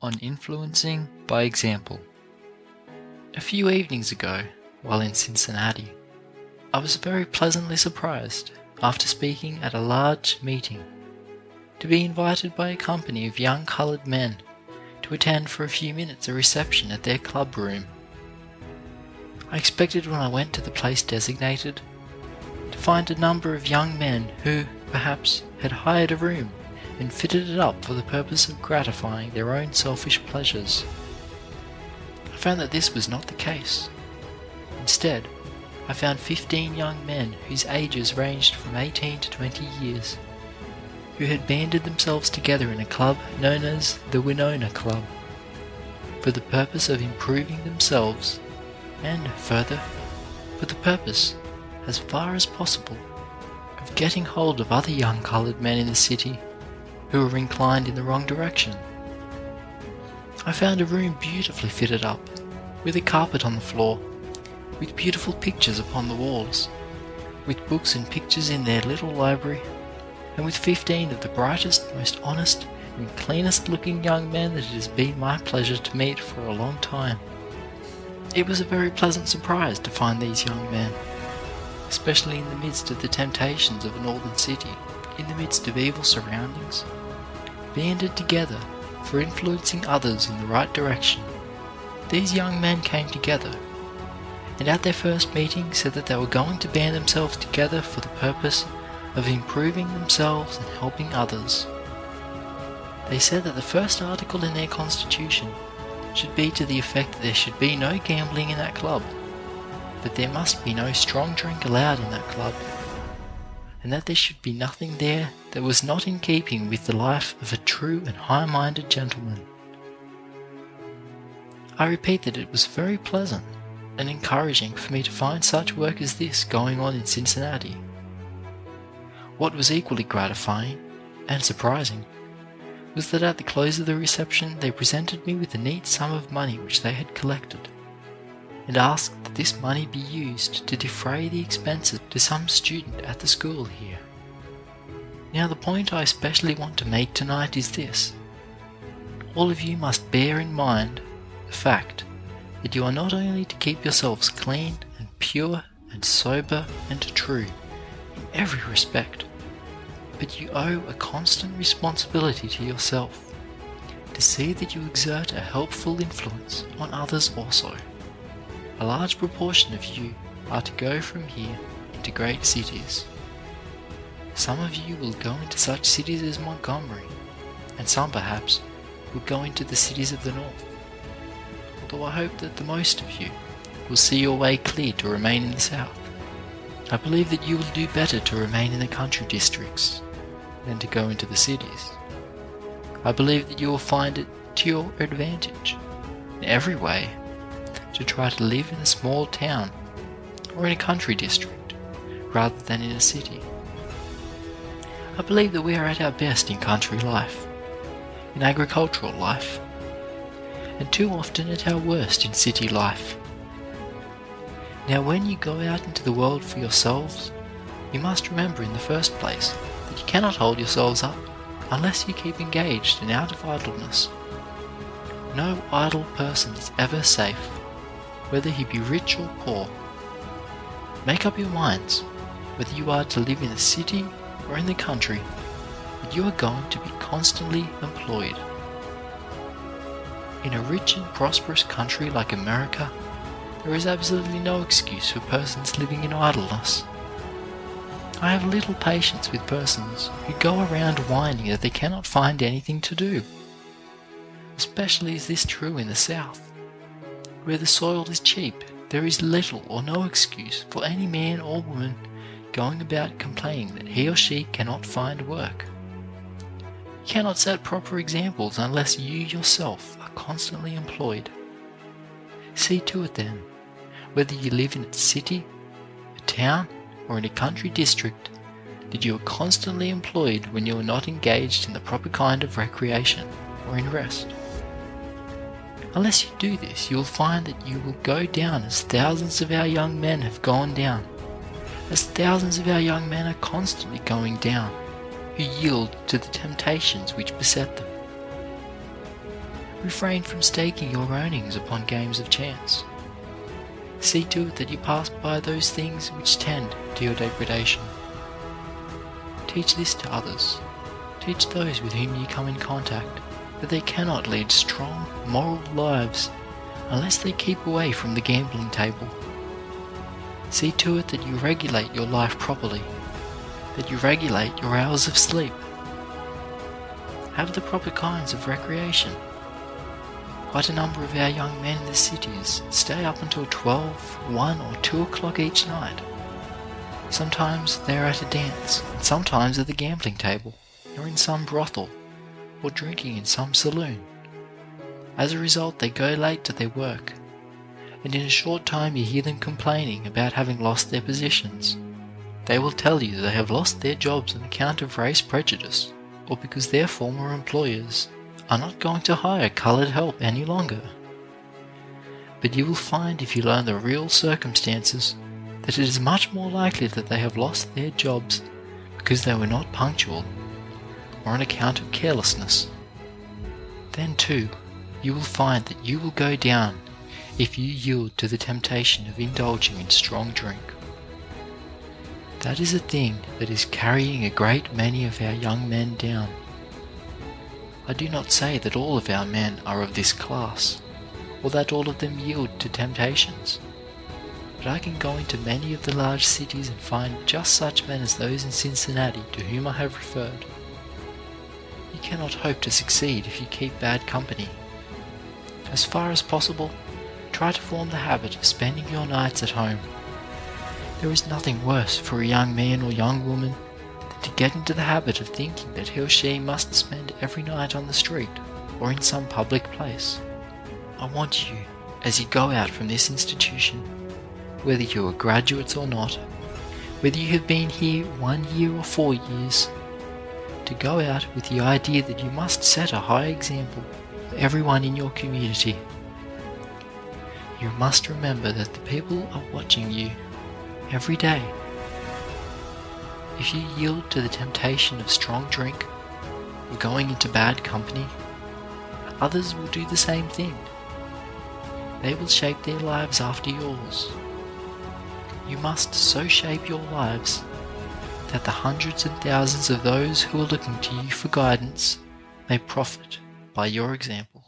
on influencing by example. A few evenings ago, while in Cincinnati, I was very pleasantly surprised, after speaking at a large meeting, to be invited by a company of young colored men to attend for a few minutes a reception at their club room. I expected when I went to the place designated to find a number of young men who, perhaps, had hired a room and fitted it up for the purpose of gratifying their own selfish pleasures. I found that this was not the case. Instead, I found 15 young men whose ages ranged from 18 to 20 years, who had banded themselves together in a club known as the Winona Club, for the purpose of improving themselves and, further, for the purpose, as far as possible, of getting hold of other young colored men in the city who were inclined in the wrong direction. I found a room beautifully fitted up, with a carpet on the floor, with beautiful pictures upon the walls, with books and pictures in their little library, and with 15 of the brightest, most honest, and cleanest looking young men that it has been my pleasure to meet for a long time. It was a very pleasant surprise to find these young men, especially in the midst of the temptations of a northern city, in the midst of evil surroundings, banded together for influencing others in the right direction. These young men came together, and at their first meeting said that they were going to band themselves together for the purpose of improving themselves and helping others. They said that the first article in their constitution should be to the effect that there should be no gambling in that club, that there must be no strong drink allowed in that club, and that there should be nothing there that was not in keeping with the life of a true and high-minded gentleman. I repeat that it was very pleasant and encouraging for me to find such work as this going on in Cincinnati. What was equally gratifying and surprising was that at the close of the reception they presented me with a neat sum of money which they had collected, and asked that this money be used to defray the expenses to some student at the school here. Now the point I especially want to make tonight is this: all of you must bear in mind the fact that you are not only to keep yourselves clean and pure and sober and true in every respect, but you owe a constant responsibility to yourself to see that you exert a helpful influence on others also. A large proportion of you are to go from here into great cities. Some of you will go into such cities as Montgomery, and some perhaps will go into the cities of the north. Although I hope that the most of you will see your way clear to remain in the south. I believe that you will do better to remain in the country districts than to go into the cities. I believe that you will find it to your advantage in every way to try to live in a small town or in a country district rather than in a city. I believe that we are at our best in country life, in agricultural life, and too often at our worst in city life. Now when you go out into the world for yourselves, you must remember in the first place that you cannot hold yourselves up unless you keep engaged and out of idleness. No idle person is ever safe, whether he be rich or poor. Make up your minds, whether you are to live in the city or in the country, that you are going to be constantly employed. In a rich and prosperous country like America, there is absolutely no excuse for persons living in idleness. I have little patience with persons who go around whining that they cannot find anything to do. Especially is this true in the South. Where the soil is cheap, there is little or no excuse for any man or woman going about complaining that he or she cannot find work. You cannot set proper examples unless you yourself are constantly employed. See to it then, whether you live in a city, a town, or in a country district, that you are constantly employed when you are not engaged in the proper kind of recreation or in rest. Unless you do this, you will find that you will go down as thousands of our young men have gone down, as thousands of our young men are constantly going down, who yield to the temptations which beset them. Refrain from staking your earnings upon games of chance. See to it that you pass by those things which tend to your degradation. Teach this to others. Teach those with whom you come in contact that they cannot lead strong, moral lives unless they keep away from the gambling table. See to it that you regulate your life properly, that you regulate your hours of sleep. Have the proper kinds of recreation. Quite a number of our young men in the cities stay up until 12, 1 or 2 o'clock each night. Sometimes they are at a dance, and sometimes at the gambling table, or in some brothel, or drinking in some saloon. As a result, they go late to their work, and in a short time you hear them complaining about having lost their positions. They will tell you that they have lost their jobs on account of race prejudice, or because their former employers are not going to hire coloured help any longer. But you will find, if you learn the real circumstances, that it is much more likely that they have lost their jobs because they were not punctual, or on account of carelessness. Then too, you will find that you will go down if you yield to the temptation of indulging in strong drink. That is a thing that is carrying a great many of our young men down. I do not say that all of our men are of this class, or that all of them yield to temptations, but I can go into many of the large cities and find just such men as those in Cincinnati to whom I have referred. You cannot hope to succeed if you keep bad company. As far as possible, try to form the habit of spending your nights at home. There is nothing worse for a young man or young woman than to get into the habit of thinking that he or she must spend every night on the street or in some public place. I want you, as you go out from this institution, whether you are graduates or not, whether you have been here 1 year or 4 years, to go out with the idea that you must set a high example for everyone in your community. You must remember that the people are watching you every day. If you yield to the temptation of strong drink or going into bad company, others will do the same thing. They will shape their lives after yours. You must so shape your lives that the hundreds and thousands of those who are looking to you for guidance may profit by your example.